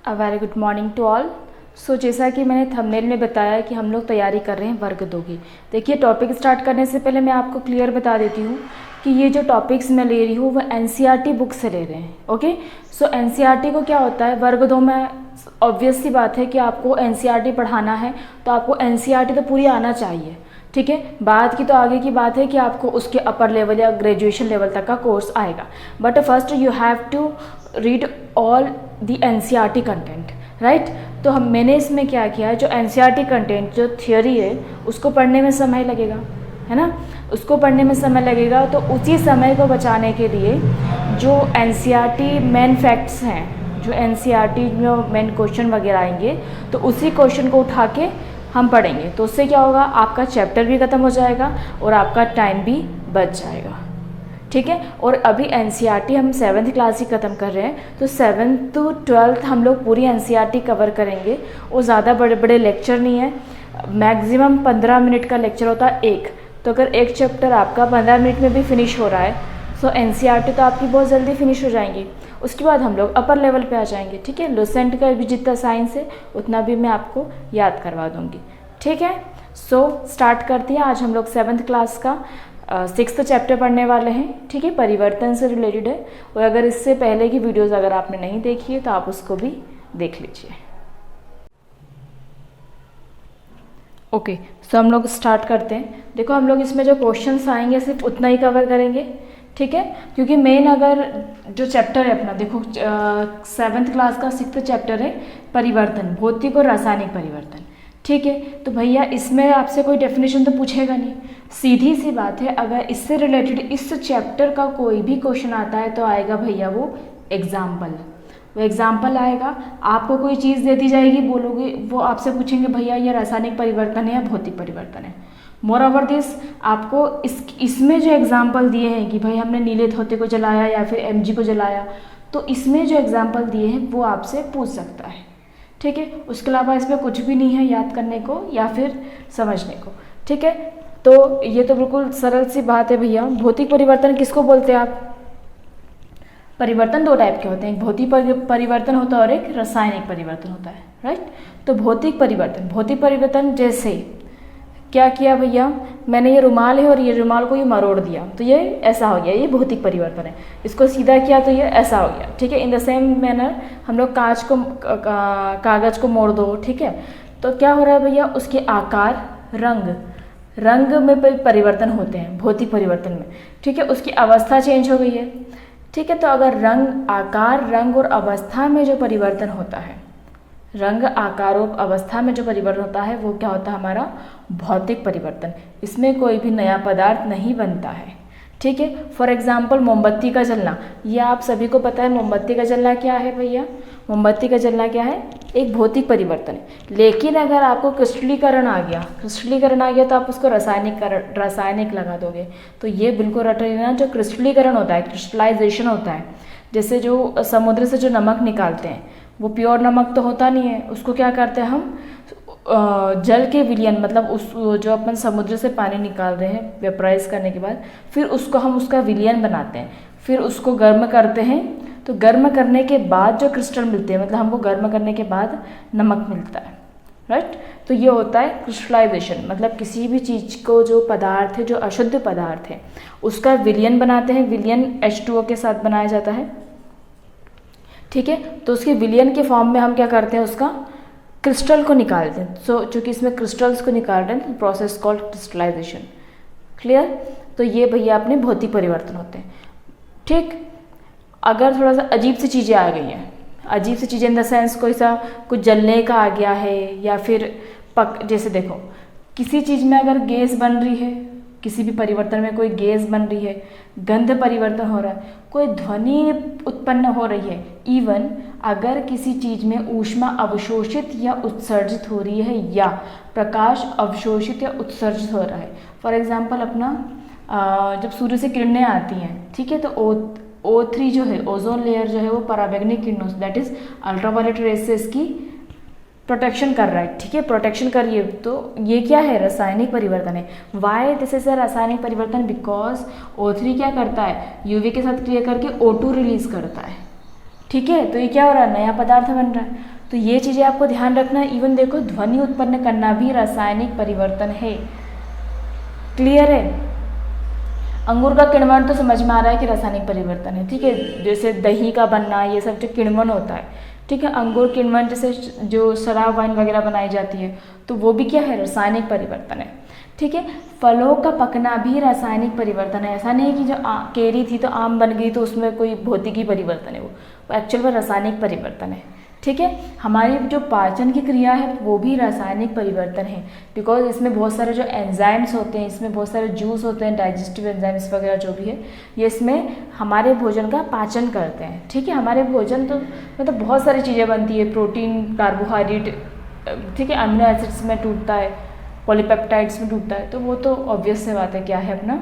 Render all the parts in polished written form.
A very good morning to all. So जैसा कि मैंने थंबनेल में बताया कि हम लोग तैयारी कर रहे हैं वर्ग 2 की। देखिए, टॉपिक स्टार्ट करने से पहले मैं आपको क्लियर बता देती हूँ कि ये जो टॉपिक्स मैं ले रही हूँ वो एनसीईआरटी बुक से ले रहे हैं। ओके, सो एनसीईआरटी को क्या होता है, वर्ग 2 में ऑब्वियस सी बात है कि आपको एनसीईआरटी पढ़ाना है तो आपको एनसीईआरटी तो पूरी आना चाहिए। ठीक है, बाद की तो आगे की बात है कि आपको उसके अपर लेवल या ग्रेजुएशन लेवल तक का कोर्स आएगा, but first you have to read all the NCERT content, right. तो मैंने इसमें क्या किया है, जो एनसीईआरटी कंटेंट जो थियोरी है उसको पढ़ने में समय लगेगा, है ना, उसको पढ़ने में समय लगेगा। तो उसी समय को बचाने के लिए जो एनसीईआरटी मेन फैक्ट्स हैं, जो एनसीईआरटी में मेन क्वेश्चन वगैरह आएंगे, तो उसी क्वेश्चन को उठा के हम पढ़ेंगे। तो उससे क्या होगा, आपका चैप्टर भी ख़त्म हो जाएगा और आपका टाइम भी बच जाएगा। ठीक है, और अभी एनसीईआरटी हम 7th क्लास ही ख़त्म कर रहे हैं, तो 7th to 12th हम लोग पूरी एनसीईआरटी कवर करेंगे। वो ज़्यादा बड़े बड़े लेक्चर नहीं है, मैक्सिमम 15 मिनट का लेक्चर होता है एक। तो अगर एक चैप्टर आपका 15 मिनट में भी फिनिश हो रहा है तो एनसीईआरटी तो आपकी बहुत जल्दी फिनिश हो जाएंगी। उसके बाद हम लोग अपर लेवल पे आ जाएंगे। ठीक है, लुसेंट का भी जितना साइंस है उतना भी मैं आपको याद करवा दूँगी। ठीक है, सो स्टार्ट करते हैं। आज हम लोग 7th क्लास का 6th चैप्टर पढ़ने वाले हैं। ठीक है, परिवर्तन से रिलेटेड है, और अगर इससे पहले की वीडियोस अगर आपने नहीं देखी है तो आप उसको भी देख लीजिए। ओके, सो हम लोग स्टार्ट करते हैं। देखो, हम लोग इसमें जो क्वेश्चंस आएंगे सिर्फ उतना ही कवर करेंगे। ठीक है, क्योंकि मेन अगर जो चैप्टर है अपना, देखो 7th क्लास का 6th चैप्टर है परिवर्तन, भौतिक और रासायनिक परिवर्तन। ठीक है, तो भैया इसमें आपसे कोई डेफिनेशन तो पूछेगा नहीं, सीधी सी बात है। अगर इससे रिलेटेड इस चैप्टर का कोई भी क्वेश्चन आता है तो आएगा भैया वो एग्जाम्पल। वो एग्जाम्पल आएगा, आपको कोई चीज़ दे दी जाएगी, बोलोगे, वो आपसे पूछेंगे भैया ये रासायनिक परिवर्तन है या भौतिक परिवर्तन है। मोर ओवर दिस, आपको इसमें जो एग्जाम्पल दिए हैं कि भाई हमने नीले धोते को जलाया या फिर एमजी को जलाया, तो इसमें जो एग्जाम्पल दिए हैं वो आपसे पूछ सकता है। ठीक है, उसके अलावा इसमें कुछ भी नहीं है याद करने को या फिर समझने को। ठीक है, तो ये तो बिल्कुल सरल सी बात है भैया। भौतिक परिवर्तन किसको बोलते हैं आप? परिवर्तन दो टाइप के होते हैं, एक भौतिक परिवर्तन होता है और एक रासायनिक परिवर्तन होता है, राइट। तो भौतिक परिवर्तन जैसे क्या किया भैया, मैंने ये रुमाल है और ये रुमाल को ये मरोड़ दिया तो ये ऐसा हो गया, ये भौतिक परिवर्तन है। इसको सीधा किया तो ये ऐसा हो गया। ठीक है, इन द सेम मैनर हम लोग कागज़ को मोड़ दो। ठीक है, तो क्या हो रहा है भैया, उसके आकार, रंग में परिवर्तन होते हैं भौतिक परिवर्तन में। ठीक है, उसकी अवस्था चेंज हो गई है। ठीक है, तो अगर आकार, रंग और अवस्था में जो परिवर्तन होता है, रंग, आकार और अवस्था में जो परिवर्तन होता है वो क्या होता है, हमारा भौतिक परिवर्तन। इसमें कोई भी नया पदार्थ नहीं बनता है। ठीक है, फॉर एग्जाम्पल मोमबत्ती का जलना, ये आप सभी को पता है। मोमबत्ती का जलना क्या है भैया, मोमबत्ती का जलना क्या है, एक भौतिक परिवर्तन है। लेकिन अगर आपको क्रिस्टलीकरण आ गया तो आप उसको रासायनिक लगा दोगे, तो ये बिल्कुल रट लेना। जो क्रिस्टलीकरण होता है, क्रिस्टलाइजेशन होता है, जैसे जो समुद्र से जो नमक निकालते हैं वो प्योर नमक तो होता नहीं है, उसको क्या करते हैं हम, जल के विलयन, मतलब उस जो अपन समुद्र से पानी निकाल रहे हैं वेपराइज करने के बाद, फिर उसको हम उसका विलयन बनाते हैं, फिर उसको गर्म करते हैं। तो गर्म करने के बाद जो क्रिस्टल मिलते हैं, मतलब हमको गर्म करने के बाद नमक मिलता है, राइट। तो ये होता है क्रिस्टलाइजेशन, मतलब किसी भी चीज़ को, जो पदार्थ है, जो अशुद्ध पदार्थ है, उसका विलयन बनाते हैं। विलयन H2O के साथ बनाया जाता है। ठीक है, तो उसके विलयन के फॉर्म में हम क्या करते हैं, उसका क्रिस्टल को निकालते हैं। सो चूँकि इसमें क्रिस्टल्स को निकाल रहे हैं, प्रोसेस कॉल्ड क्रिस्टलाइजेशन। क्लियर, तो ये भैया अपने भौतिक परिवर्तन होते हैं। ठीक, अगर थोड़ा सा अजीब सी चीज़ें आ गई हैं, अजीब सी चीज़ें इन द सेंस कोई सा कुछ जलने का आ गया है, या फिर जैसे देखो किसी चीज़ में अगर गैस बन रही है, किसी भी परिवर्तन में कोई गैस बन रही है, गंध परिवर्तन हो रहा है, कोई ध्वनि उत्पन्न हो रही है, इवन अगर किसी चीज़ में ऊष्मा अवशोषित या उत्सर्जित हो रही है, या प्रकाश अवशोषित या उत्सर्जित हो रहा है। फॉर एग्जांपल अपना जब सूर्य से किरणें आती हैं, ठीक है, तो O3 जो है, ओजोन लेयर जो है, वो पराबैंगनी किरणों से, दैट इज अल्ट्रावायलेट रेज से इसकी प्रोटेक्शन कर रहा है। ठीक है, प्रोटेक्शन कर रही है, तो ये क्या है, रासायनिक परिवर्तन है। वाई दिस इज अ रासायनिक परिवर्तन, बिकॉज O3 क्या करता है, यूवी के साथ क्रिया करके O2 रिलीज करता है। ठीक है, तो ये क्या हो रहा है, नया पदार्थ बन रहा है। तो ये चीज़ें आपको ध्यान रखना है। इवन देखो ध्वनि उत्पन्न करना भी रासायनिक परिवर्तन है। क्लियर है। अंगूर का किण्वन तो समझ में आ रहा है कि रासायनिक परिवर्तन है, ठीक है। जैसे दही का बनना, ये सब जो किण्वन होता है, ठीक है। अंगूर किण्वन जैसे जो शराब वाइन वगैरह बनाई जाती है, तो वो भी क्या है, रासायनिक परिवर्तन है, ठीक है। फलों का पकना भी रासायनिक परिवर्तन है। ऐसा नहीं है कि जो केरी थी तो आम बन गई तो उसमें कोई भौतिकी परिवर्तन है, वो एक्चुअल में रासायनिक परिवर्तन है, ठीक है। हमारी जो पाचन की क्रिया है वो भी रासायनिक परिवर्तन है, बिकॉज इसमें बहुत सारे जो एंजाइम्स होते हैं, इसमें बहुत सारे जूस होते हैं, डाइजेस्टिव एंजाइम्स वगैरह जो भी है, ये इसमें हमारे भोजन का पाचन करते हैं, ठीक है। हमारे भोजन तो मतलब बहुत सारी चीज़ें बनती है, प्रोटीन, कार्बोहाइड्रेट, ठीक है, अमीनो एसिड्स में टूटता है, पॉलीपेप्टाइड्स में टूटता है, तो वो तो ऑब्वियस से बात है, क्या है अपना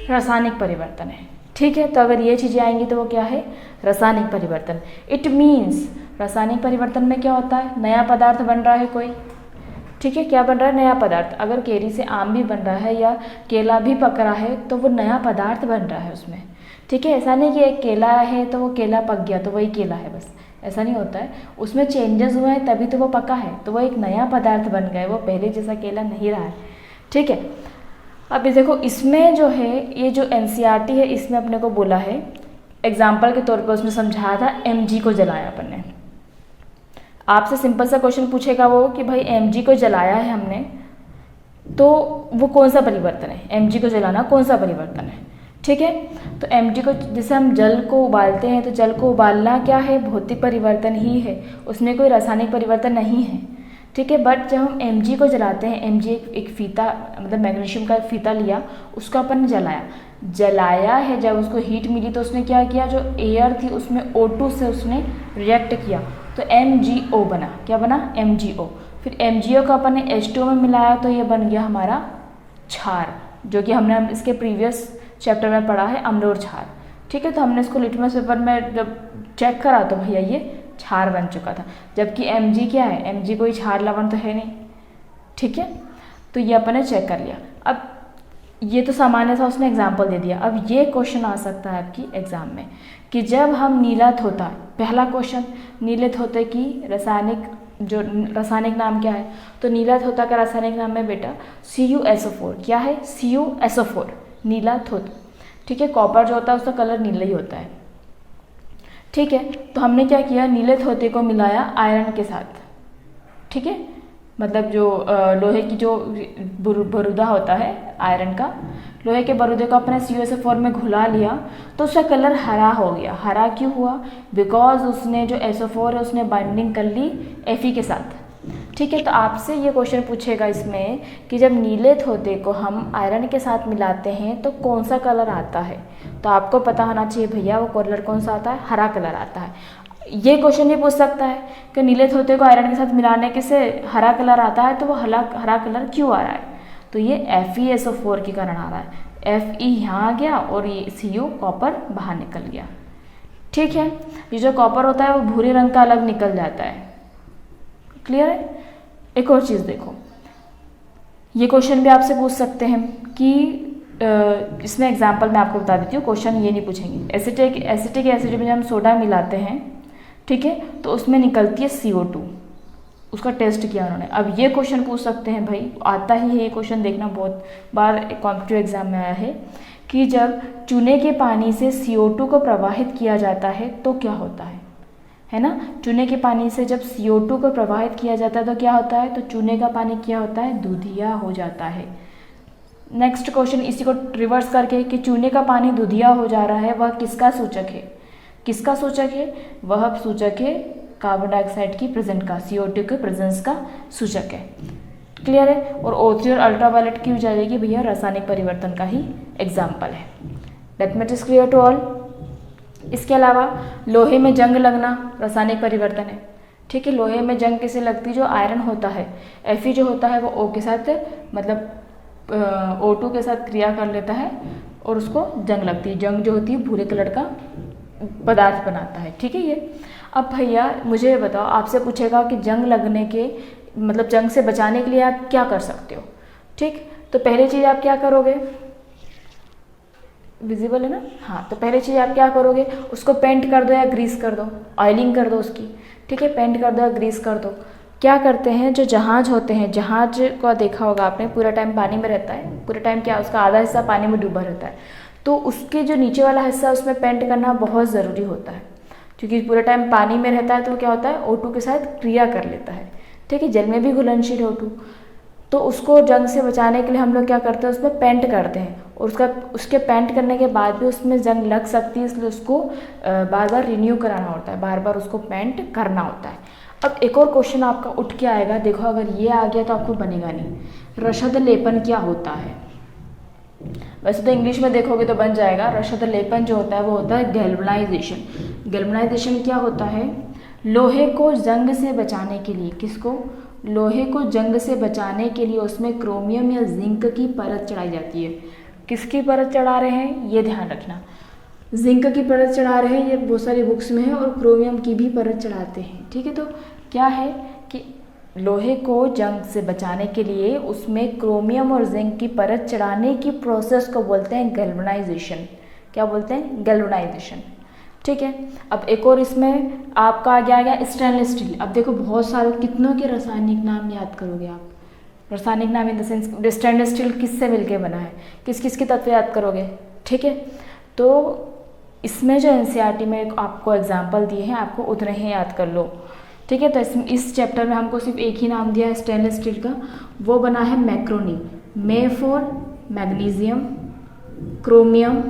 रासायनिक परिवर्तन है, ठीक है। तो अगर ये चीज़ें आएंगी तो वो क्या है, रासायनिक परिवर्तन। इट मीन्स रासायनिक परिवर्तन में क्या होता है, नया पदार्थ बन रहा है कोई, ठीक है। क्या बन रहा है, नया पदार्थ। अगर केरी से आम भी बन रहा है या केला भी पक रहा है तो वो नया पदार्थ बन रहा है उसमें, ठीक है। ऐसा नहीं कि एक केला है तो वो केला पक गया तो वही केला है बस, ऐसा नहीं होता है। उसमें चेंजेस हुए हैं तभी तो वो पका है, तो वो एक नया पदार्थ बन गया है, वो पहले जैसा केला नहीं रहा है, ठीक है। अब ये देखो, इसमें जो है ये जो एनसीईआरटी है, इसमें अपने को बोला है, एग्जाम्पल के तौर पर उसमें समझाया था एमजी को जलाया अपन ने। आपसे सिंपल सा क्वेश्चन पूछेगा वो कि भाई एमजी को जलाया है हमने, तो वो कौन सा परिवर्तन है, एमजी को जलाना कौन सा परिवर्तन है, ठीक है। तो एमजी को, जैसे हम जल को उबालते हैं तो जल को उबालना क्या है, भौतिक परिवर्तन ही है, उसमें कोई रासायनिक परिवर्तन नहीं है, ठीक है। बट जब हम एमजी को जलाते हैं, एमजी एक फीता, मतलब मैग्नीशियम का एक फीता लिया, उसको अपन जलाया है, जब उसको हीट मिली तो उसने क्या किया, जो एयर थी उसमें O2 से उसने रिएक्ट किया तो MgO बना, क्या बना, MgO। फिर MgO को अपन ने H2O में मिलाया तो ये बन गया हमारा क्षार, जो कि हमने इसके प्रीवियस चैप्टर में पढ़ा है, अम्ल और क्षार, ठीक है। तो हमने इसको लिटमस पेपर में जब चेक करा तो भैया ये क्षार बन चुका था, जबकि Mg क्या है, Mg कोई क्षार लवण तो है नहीं, ठीक है। तो ये अपन ने चेक कर लिया। अब ये तो सामान्य था, उसने एग्जाम्पल दे दिया। अब ये क्वेश्चन आ सकता है आपकी एग्जाम में कि जब हम नीला थोथा, पहला क्वेश्चन, नीले थोते की रासायनिक नाम क्या है, तो नीला थोता का रासायनिक नाम है बेटा CuSO4। क्या है, CuSO4, नीला थोता, ठीक है। कॉपर जो होता है उसका कलर नीला ही होता है, ठीक है। तो हमने क्या किया, नीले थोते को मिलाया आयरन के साथ, ठीक है, मतलब जो लोहे की जो बरूदा होता है आयरन का, लोहे के बरूदे को अपने CuSO4 में घुला लिया तो उसका कलर हरा हो गया। हरा क्यों हुआ, बिकॉज उसने जो SO4 है उसने बाइंडिंग कर ली Fe के साथ, ठीक है। तो आपसे ये क्वेश्चन पूछेगा इसमें कि जब नीले थोते को हम आयरन के साथ मिलाते हैं तो कौन सा कलर आता है, तो आपको पता होना चाहिए भैया वो कलर कौन सा आता है, हरा कलर आता है। ये क्वेश्चन भी पूछ सकता है कि नीले थोते को आयरन के साथ मिलाने के से हरा कलर आता है, तो वो हरा कलर क्यों आ रहा है, तो ये FeSO4 के कारण आ रहा है। Fe यहाँ आ गया और ये Cu कॉपर बाहर निकल गया, ठीक है। ये जो कॉपर होता है वो भूरे रंग का अलग निकल जाता है, क्लियर है। एक और चीज़ देखो, ये क्वेश्चन भी आपसे पूछ सकते हैं कि इसमें एग्जाम्पल मैं आपको बता देती हूँ, क्वेश्चन ये नहीं पूछेंगे। एसिटिक एसिड में जब हम सोडा मिलाते हैं, ठीक है, तो उसमें निकलती है CO2, उसका टेस्ट किया उन्होंने। अब ये क्वेश्चन पूछ सकते हैं, भाई आता ही है ये क्वेश्चन, देखना बहुत बार कॉम्पिटिटिव एग्जाम में आया है कि जब चूने के पानी से CO2 को प्रवाहित किया जाता है तो क्या होता है ना। चूने के पानी से जब CO2 को प्रवाहित किया जाता है तो क्या होता है, तो चूने का पानी क्या होता है, दूधिया हो जाता है। नेक्स्ट क्वेश्चन इसी को रिवर्स करके कि चूने का पानी दूधिया हो जा रहा है, वह किसका सूचक है, किसका सूचक है, वह सूचक है कार्बन डाइऑक्साइड की प्रेजेंट का, CO2 के प्रेजेंस का सूचक है, क्लियर है। और O3 और अल्ट्रावायलेट की वजह कि भैया रासायनिक परिवर्तन का ही एग्जाम्पल है। That much is clear to all. इसके अलावा लोहे में जंग लगना रासायनिक परिवर्तन है, ठीक है। लोहे में जंग किसे लगती है, जो आयरन होता है Fe जो होता है वो O के साथ, मतलब O2 के साथ क्रिया कर लेता है और उसको जंग लगती है। जंग जो होती है भूरे कलर का पदार्थ बनाता है, ठीक है ये। अब भैया मुझे बताओ, आपसे पूछेगा कि जंग लगने के मतलब जंग से बचाने के लिए आप क्या कर सकते हो, ठीक। तो पहली चीज़ आप क्या करोगे, विजिबल है ना। हाँ, तो पहली चीज़ आप क्या करोगे, उसको पेंट कर दो या ग्रीस कर दो, ऑयलिंग कर दो उसकी, ठीक है, पेंट कर दो या ग्रीस कर दो। क्या करते हैं, जो जहाज होते हैं, जहाज को देखा होगा आपने, पूरा टाइम पानी में रहता है, पूरा टाइम क्या उसका आधा हिस्सा पानी में डूबा रहता है, तो उसके जो नीचे वाला हिस्सा उसमें पेंट करना बहुत ज़रूरी होता है, क्योंकि पूरा टाइम पानी में रहता है तो क्या होता है, O2 के साथ क्रिया कर लेता है, ठीक है, जल में भी घुलनशील है O2। तो उसको जंग से बचाने के लिए हम लोग क्या करते हैं, उसमें पेंट करते हैं, और उसके पेंट करने के बाद भी उसमें जंग लग सकती है, इसलिए उसको बार बार रिन्यू कराना होता है, बार बार उसको पेंट करना होता है। अब एक और क्वेश्चन आपका उठ के आएगा, देखो अगर ये आ गया तो आपको बनेगा नहीं। रशद लेपन क्या होता है, वैसे तो इंग्लिश में देखोगे तो बन जाएगा। रशद लेपन जो होता है वो होता है गैल्वनाइजेशन। गैल्वनाइजेशन क्या होता है, लोहे को जंग से बचाने के लिए, किसको, लोहे को जंग से बचाने के लिए उसमें क्रोमियम या जिंक की परत चढ़ाई जाती है। किसकी परत चढ़ा रहे हैं, ये ध्यान रखना, जिंक की परत चढ़ा रहे हैं, ये बहुत सारी बुक्स में है, और क्रोमियम की भी परत चढ़ाते हैं, ठीक है। तो क्या है कि लोहे को जंग से बचाने के लिए उसमें क्रोमियम और जिंक की परत चढ़ाने की प्रोसेस को बोलते हैं गैल्वनाइजेशन। क्या बोलते हैं, गैल्वनाइजेशन, ठीक है। अब एक और इसमें आपका आ गया स्टेनलेस स्टील। अब देखो बहुत सारे, कितनों के रासायनिक नाम याद करोगे आप, रासायनिक नाम in the sense stainless steel किससे मिलके बना है, किस किस के तत्व याद करोगे, ठीक है। तो इसमें जो एनसीईआरटी में आपको एग्जाम्पल दिए हैं, आपको उतने ही याद कर लो, ठीक है। तो इस चैप्टर में हमको सिर्फ एक ही नाम दिया है स्टेनलेस स्टील का, वो बना है macaroni, may for magnesium, chromium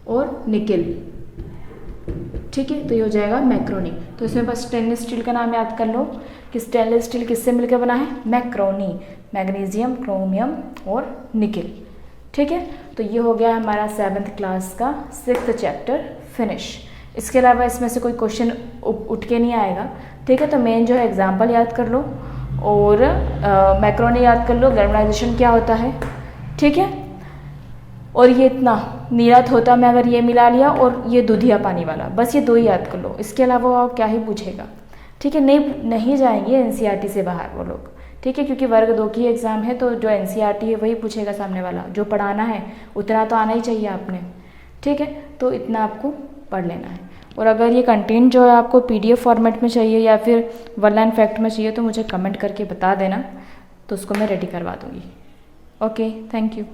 और निकेल, ठीक है। तो ये हो जाएगा मैक्रोनी। तो इसमें बस स्टेनलेस स्टील का नाम याद कर लो कि स्टेनलेस स्टील किससे मिलकर बना है, मैक्रोनी, मैग्नीशियम, क्रोमियम और निकेल, ठीक है। तो ये हो गया हमारा 7th क्लास का 6th चैप्टर फिनिश। इसके अलावा इसमें से कोई क्वेश्चन उठ के नहीं आएगा, ठीक है। तो मेन जो है एग्जाम्पल याद कर लो, और मैक्रोनी याद कर लो, गैल्वनाइजेशन क्या होता है, ठीक है। और ये इतना नीला थोथा में अगर ये मिला लिया, और ये दूधिया पानी वाला, बस ये दो ही याद कर लो, इसके अलावा वो क्या ही पूछेगा, ठीक है। नहीं जाएंगे एनसीईआरटी से बाहर वो लोग, ठीक है, क्योंकि वर्ग 2 की एग्ज़ाम है, तो जो एनसीईआरटी है वही पूछेगा सामने वाला, जो पढ़ाना है उतना तो आना ही चाहिए आपने, ठीक है। तो इतना आपको पढ़ लेना है। और अगर ये कंटेंट जो है आपको पीडीएफ फॉर्मेट में चाहिए या फिर वन लाइन फैक्ट में चाहिए, तो मुझे कमेंट करके बता देना, तो उसको मैं रेडी करवा दूँगी। Okay, thank you.